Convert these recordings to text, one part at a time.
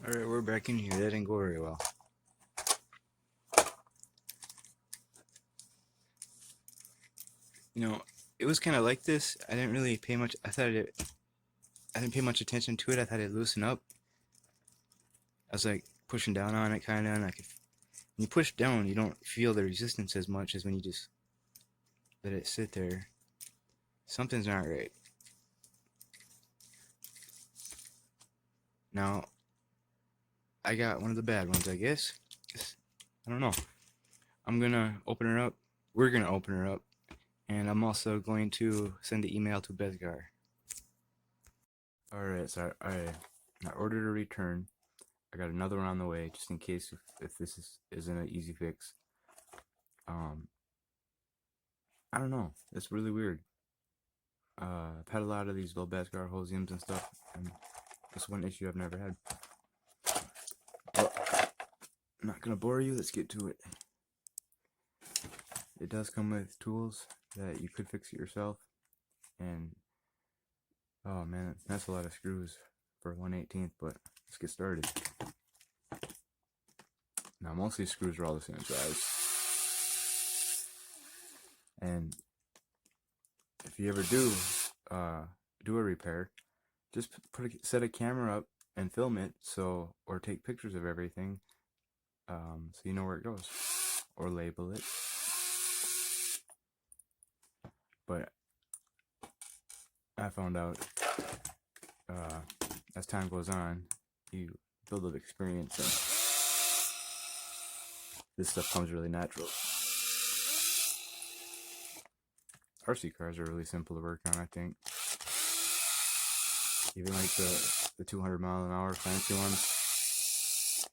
Alright, we're back in here. That didn't go very well. You know, it was kind of like this. I didn't really pay much. I didn't pay much attention to it. I thought it'd loosen up. I was like pushing down on it kind of, and when you push down, you don't feel the resistance as much as when you just let it sit there. Something's not right. Now, I got one of the bad ones, I guess. I don't know. I'm gonna open her up. We're gonna open her up. And I'm also going to send the email to Bezgar. Alright, so I ordered a return. I got another one on the way, just in case if this isn't an easy fix. I don't know. It's really weird. I've had a lot of these little Bezgar hosiums and stuff, and that's one issue I've never had. But I'm not gonna bore you. Let's get to it. It does come with tools that you could fix it yourself, and oh man, that's a lot of screws for 1/18th. But let's get started. Now, most of these screws are all the same size, and if you ever do a repair, just set a camera up and film it, or take pictures of everything, so you know where it goes, or label it. But I found out as time goes on, you build up experience, and this stuff comes really natural. RC cars are really simple to work on, I think. Even like the 200-mile-an-hour fancy ones.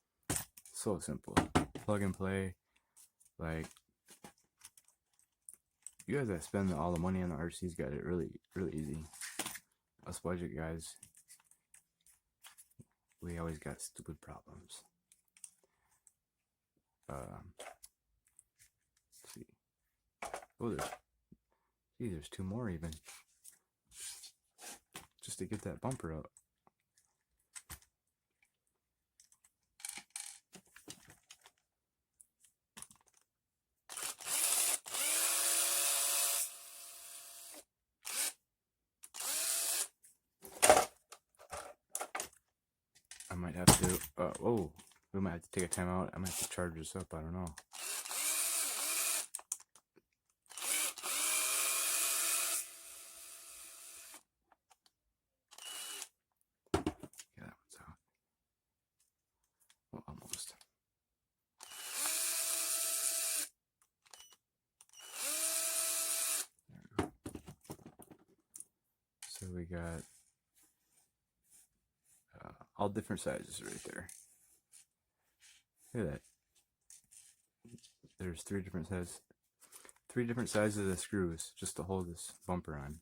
So simple. Plug and play. Like, you guys that spend all the money on the RCs got it really, really easy. Us budget guys, we always got stupid problems. Let's see. Oh, there's two more even. Just to get that bumper out. I might have to, we might have to take a time out. I might have to charge this up, I don't know. Yeah, that one's out. Well, almost. There we go. So we got all different sizes right there. Look at that. There's three different sizes of screws just to hold this bumper on.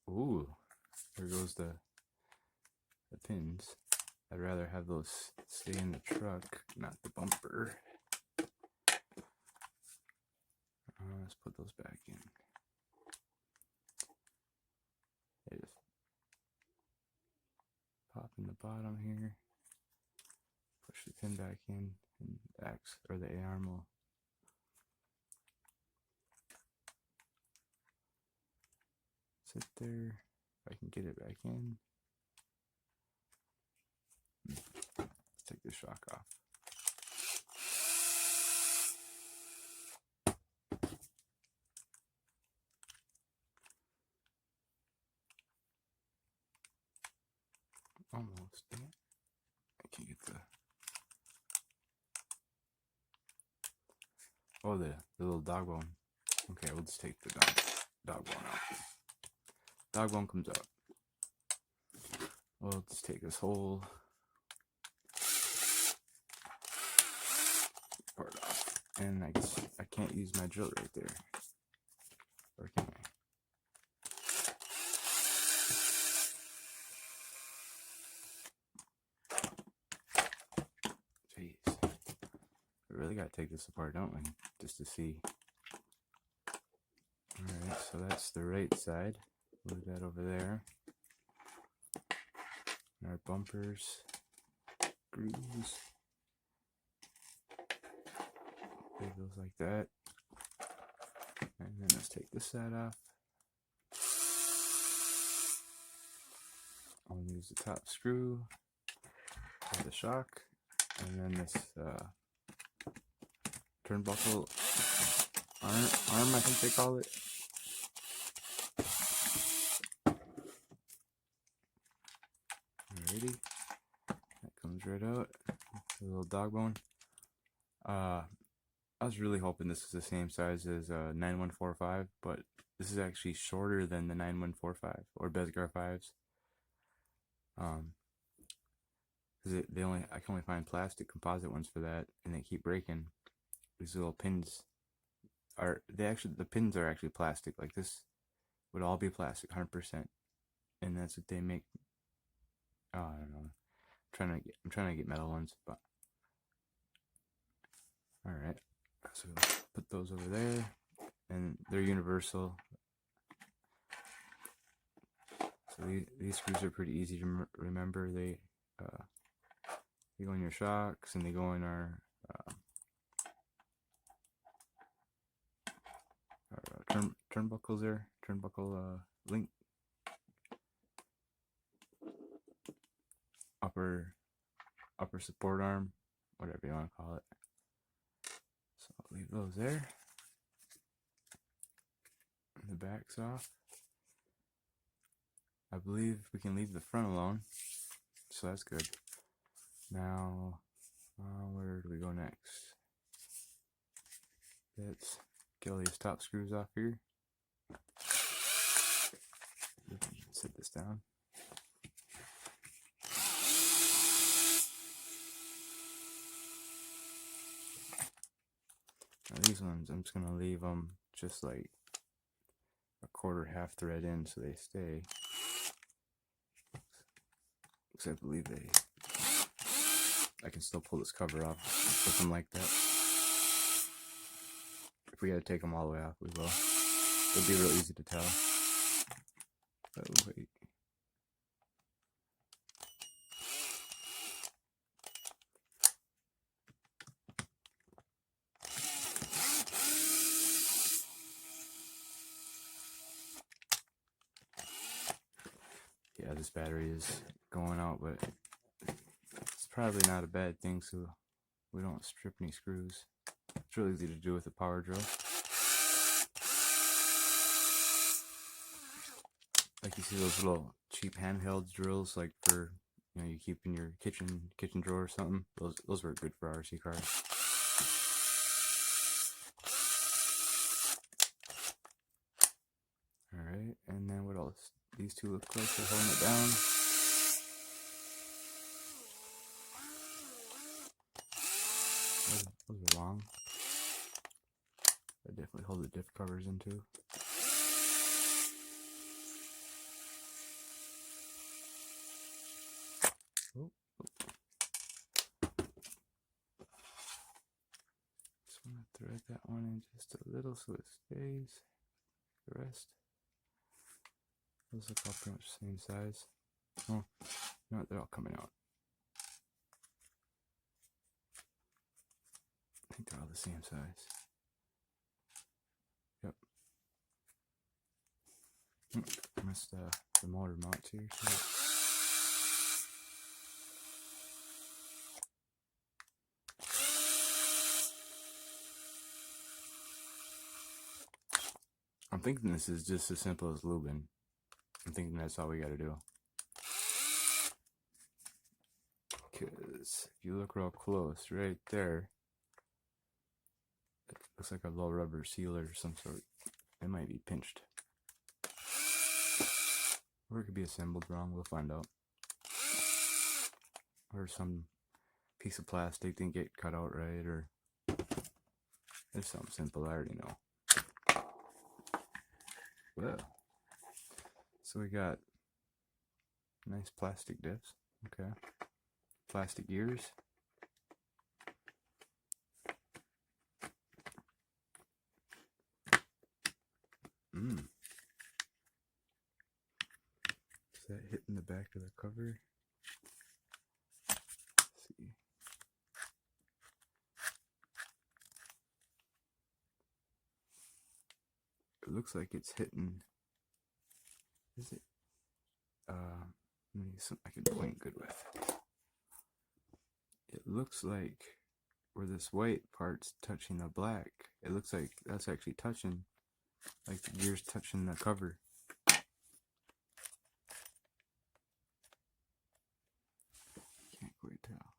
Ooh, there goes the pins. I'd rather have those stay in the truck, not the bumper. Let's put those back in. They just pop in the bottom here. Push the pin back in, and the X or the A-arm will sit there. If I can get it back in. Let's take the shock off. Almost. Dang it. I can't get the. Oh, the little dog bone. Okay, we'll just take the dog bone out. Dog bone comes out. We'll just take this whole part off. And I guess I can't use my drill right there. Or can I? Jeez. We really gotta take this apart, don't we? Just to see. Alright, so that's the right side. Move that over there. our bumpers, grooves. Leave those like that. And then let's take this side off. I'll use the top screw for the shock, and then this turnbuckle arm, I think they call it. Alrighty, that comes right out. A little dog bone. I was really hoping this was the same size as 9145, but this is actually shorter than the 9145 or Bezgar 5s. Because I can only find plastic composite ones for that, and they keep breaking. These little pins the pins are actually plastic. Like this would all be plastic, 100%, and that's what they make. Oh, I don't know. I'm trying to get metal ones, but all right. So put those over there, and they're universal. So these screws are pretty easy to remember. They go in your shocks, and they go in our turnbuckles there, turnbuckle link, upper support arm, whatever you want to call it. So I'll leave those there. And the back's off. I believe we can leave the front alone, so that's good. Now, where do we go next? Let's get all these top screws off here. Set this down. Now these ones, I'm just going to leave them just like a quarter half thread in so they stay. Because I believe I can still pull this cover off with them like that. If we gotta take them all the way off, we will. It'll be real easy to tell. Oh, wait. Yeah, this battery is going out, but it's probably not a bad thing, so we don't strip any screws. It's really easy to do with a power drill. Like you see those little cheap handheld drills, like for you keep in your kitchen drawer or something. Those work good for RC cars. All right, and then what else? These two look like they're holding it down. Those are long. I definitely hold the diff covers in too. Oh. Just want to thread that one in just a little so it stays. The rest. Those look all pretty much the same size. Oh, no, they're all coming out. I think they're all the same size. Yep. I missed the motor mounts here. So. I'm thinking this is just as simple as lubing. I'm thinking that's all we gotta do. Because if you look real close, right there, it looks like a low rubber sealer of some sort. It might be pinched. Or it could be assembled wrong, we'll find out. Or some piece of plastic didn't get cut out right, or it's something simple, I already know. Well, so we got nice plastic diffs, okay. Plastic ears. Is that hitting the back of the cover? looks like it's hitting. Is it? Maybe something I can point good with. It looks like where this white part's touching the black, it looks like that's actually touching, like the gear's touching the cover. Can't quite tell.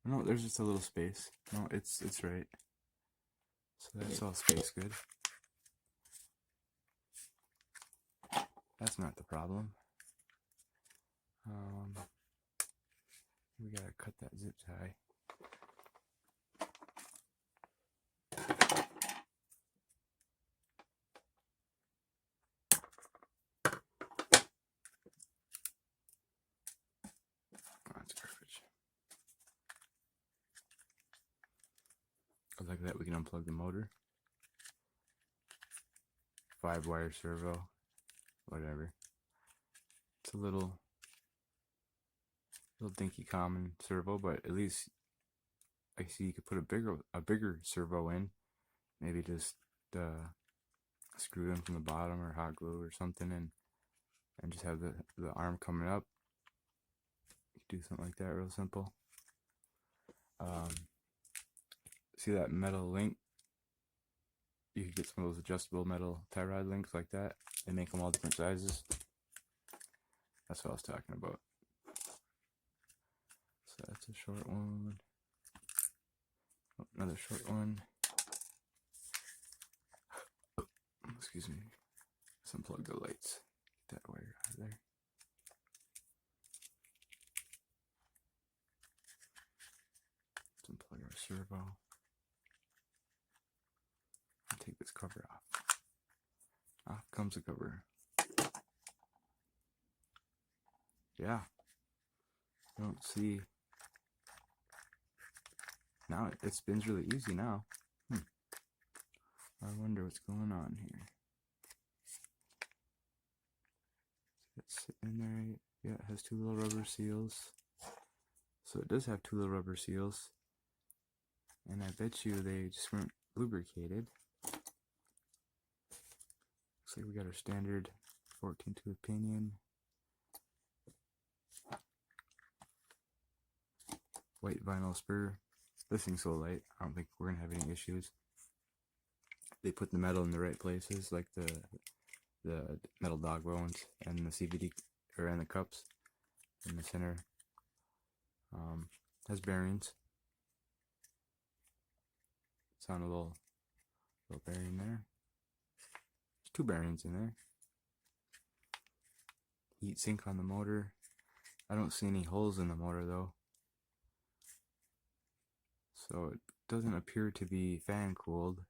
No, there's just a little space. No, it's right. So that's all space good. That's not the problem. We gotta cut that zip tie. That's garbage. Like that, we can unplug the motor. 5-wire servo, whatever. It's a little dinky common servo, but at least I see you could put a bigger servo in. Maybe just screw them from the bottom or hot glue or something, and just have the arm coming up. You could do something like that, real simple. See that metal link? You could get some of those adjustable metal tie rod links like that. They make them all different sizes. That's what I was talking about. So that's a short one. Oh, another short one. Oh, excuse me. Let's unplug the lights. Get that wire out of there. Let's unplug our servo. I'll take this cover off. Off comes the cover. Yeah. I don't see. Now it spins really easy now. I wonder what's going on here. It's sitting there. Yeah, it has 2 little rubber seals. So it does have 2 little rubber seals. And I bet you they just weren't lubricated. Looks like we got our standard 14-tooth pinion. White vinyl spur. This thing's so light, I don't think we're gonna have any issues. They put the metal in the right places, like the metal dog bones and the CVD and the cups in the center. Has bearings. It's on a little bearing there. There's 2 bearings in there. Heat sink on the motor. I don't see any holes in the motor though. So it doesn't appear to be fan cooled,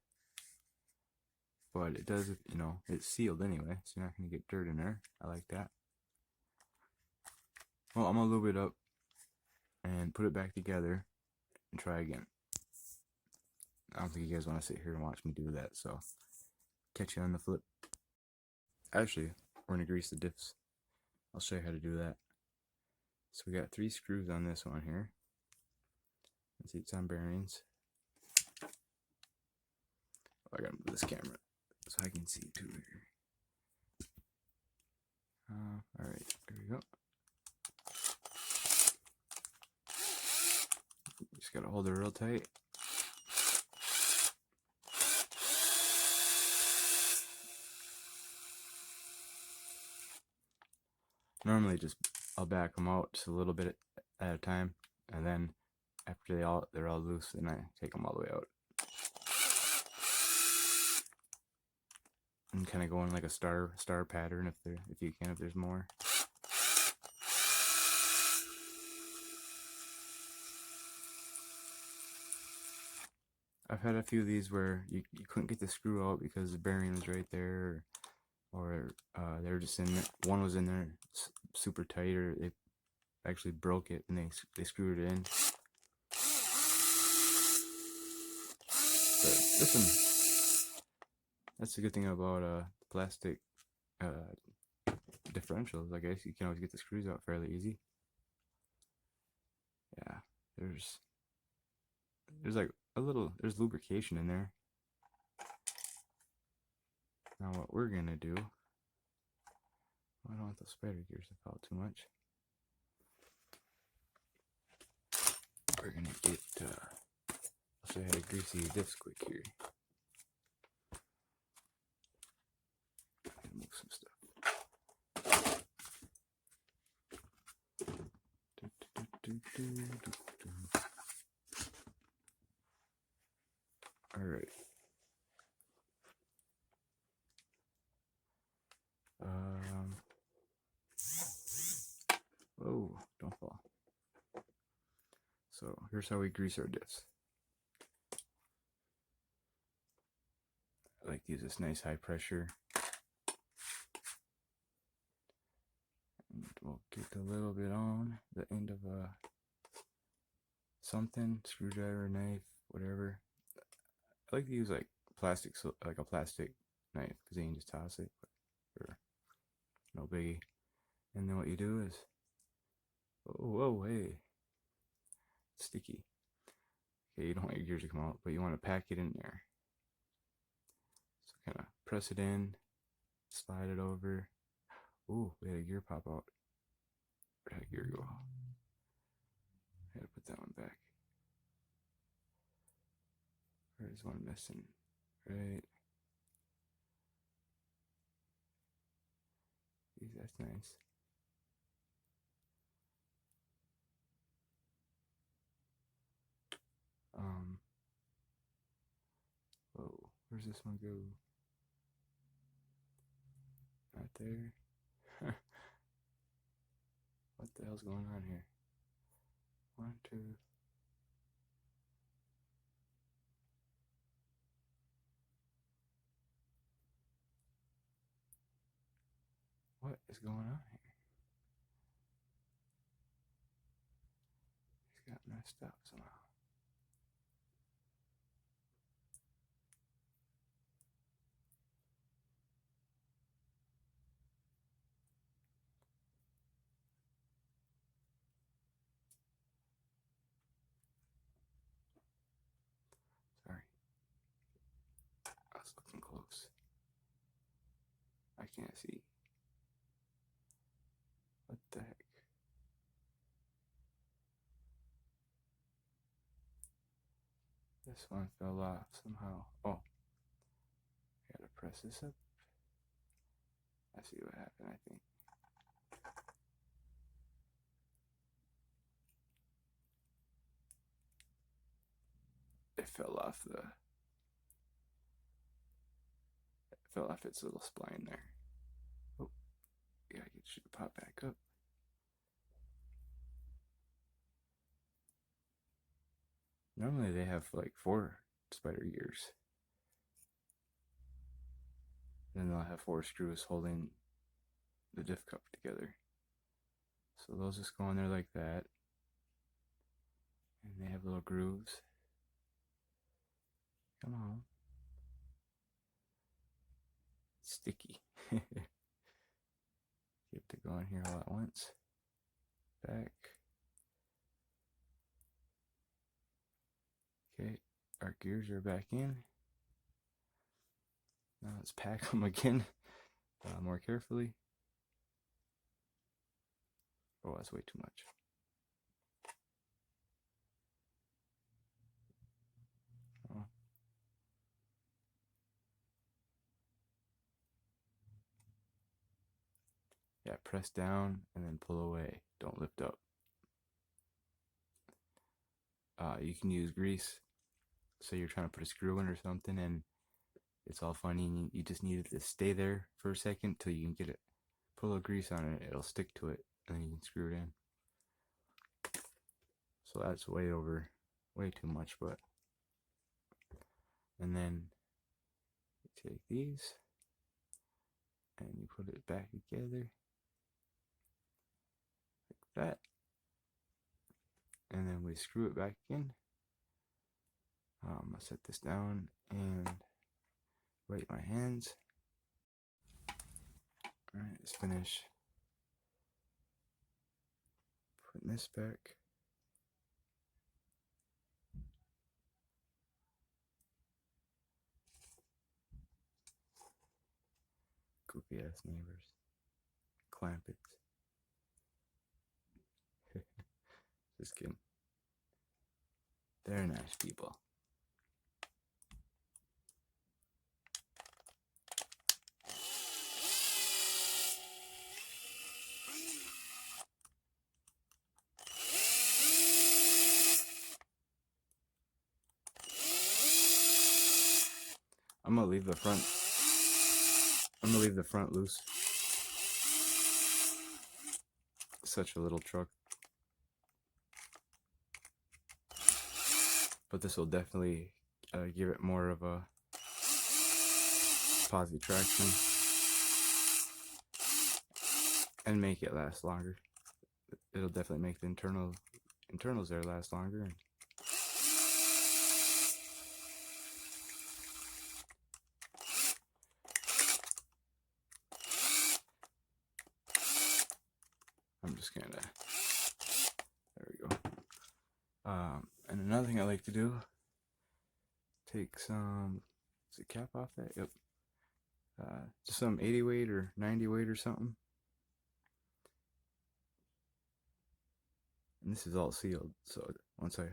but it does, you know, it's sealed anyway, so you're not going to get dirt in there. I like that. Well, I'm going to lube it up and put it back together and try again. I don't think you guys want to sit here and watch me do that, so catch you on the flip. Actually, we're going to grease the diffs. I'll show you how to do that. So we got 3 screws on this one here. Let's see, it's on bearings. Oh, I gotta move this camera so I can see too here. Alright, there we go. Just gotta hold it real tight. Normally I'll back them out just a little bit at a time, and then after they're all loose, then I take them all the way out. And kind of go in like a star pattern if you can, if there's more. I've had a few of these where you couldn't get the screw out because the bearing was right there, or they're just in there. One was in there super tight, or they actually broke it and they screwed it in. But listen, that's the good thing about plastic differentials. I guess you can always get the screws out fairly easy. Yeah, there's like there's lubrication in there. Now what we're gonna do, I don't want those spider gears to fall too much. We're gonna get, I'll show you how to grease these diffs quick here. Move some stuff. All right. Whoa, don't fall. So here's how we grease our diffs. I like to use this nice high pressure. And we'll get a little bit on the end of something, screwdriver, knife, whatever. I like to use like plastic, like a plastic knife, because then you can just toss it. Or no biggie. And then what you do is, whoa, hey, it's sticky. Okay, you don't want your gears to come out, but you want to pack it in there. So kind of press it in, slide it over. Ooh, we had a gear pop out. Where'd that gear go? I gotta put that one back. There's one missing, right? That's nice. Whoa, where's this one go? Not there. What the hell's going on here? 1, 2. What is going on here? It's got messed up somehow. Sorry. I was looking close. I can't see. What the heck? This one fell off somehow. Oh. I gotta press this up. I see what happened, I think. It fell off its little spline there. Oh, yeah, it should pop back up. Normally they have like 4 spider gears. Then they'll have 4 screws holding the diff cup together. So those just go in there like that. And they have little grooves. Come on. It's sticky. You have to go in here all at once. Back. Okay, our gears are back in. Now let's pack them again more carefully. Oh, that's way too much. Oh. Yeah, press down and then pull away. Don't lift up. You can use grease. So you're trying to put a screw in or something and it's all funny and you just need it to stay there for a second till you can get it. Put a little grease on it, it'll stick to it and then you can screw it in. So that's way too much, but. And then you take these and you put it back together like that. And then we screw it back in. I'll set this down and wipe my hands. Alright, let's finish putting this back. Goofy ass neighbors. Clamp it. Just kidding. They're nice people. I'm gonna leave the front. I'm gonna leave the front loose. Such a little truck. But this will definitely give it more of a positive traction and make it last longer. It'll definitely make the internals there last longer. I'm just gonna, there we go. And another thing I like to do, take some, is the cap off that? Yep. Just some 80 weight or 90 weight or something. And this is all sealed, so once I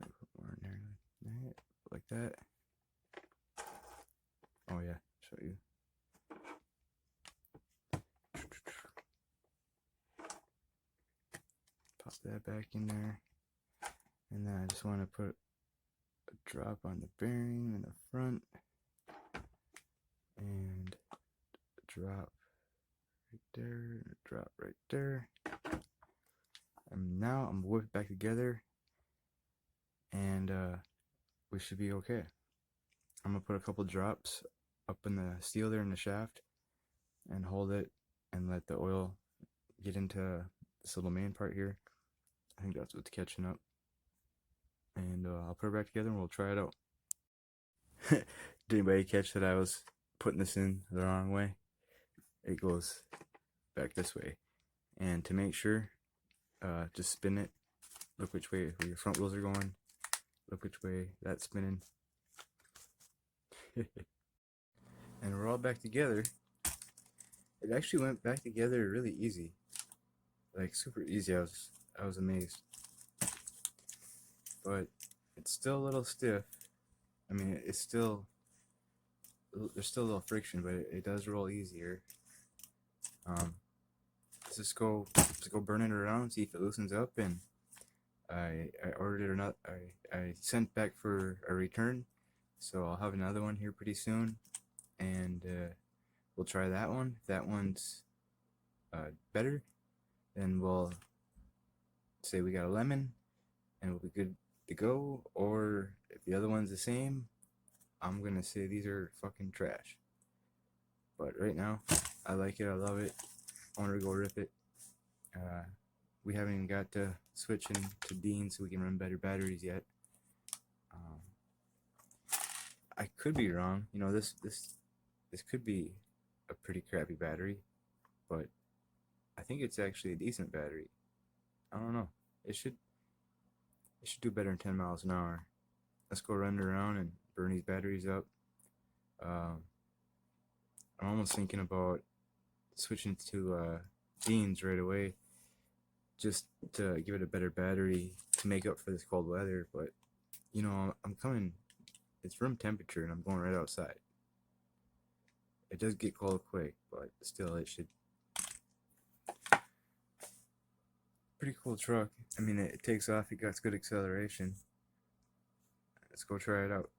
put more in there like that. Oh yeah, show you. Pop that back in there. And then I just want to put a drop on the bearing in the front. And a drop right there, and a drop right there. And now I'm whipping it back together. And we should be okay. I'm going to put a couple drops up in the steel there in the shaft. And hold it and let the oil get into this little main part here. I think that's what's catching up. And I'll put it back together and we'll try it out. Did anybody catch that I was putting this in the wrong way? It goes back this way. And to make sure, just spin it. Look which way your front wheels are going. Look which way that's spinning. And we're all back together. It actually went back together really easy. Like super easy. I was amazed. But it's still a little stiff. I mean, it's still, there's still a little friction, but it does roll easier. Let's just go burn it around, see if it loosens up. And I ordered it or not. I sent back for a return, so I'll have another one here pretty soon, and we'll try that one. If that one's better, then we'll say we got a lemon, and we'll be good to go. Or if the other one's the same, I'm gonna say these are fucking trash. But right now, I like it. I love it. I want to go rip it. We haven't even got to switching to Dean so we can run better batteries yet. I could be wrong. You know, this could be a pretty crappy battery, but I think it's actually a decent battery. I don't know. It should do better than 10 miles an hour. Let's go run around and burn these batteries up. I'm almost thinking about switching to Dean's right away, just to give it a better battery to make up for this cold weather. But you know, I'm coming, it's room temperature and I'm going right outside. It does get cold quick, but still it should. Pretty cool truck. I mean, it takes off, it got good acceleration. Let's go try it out.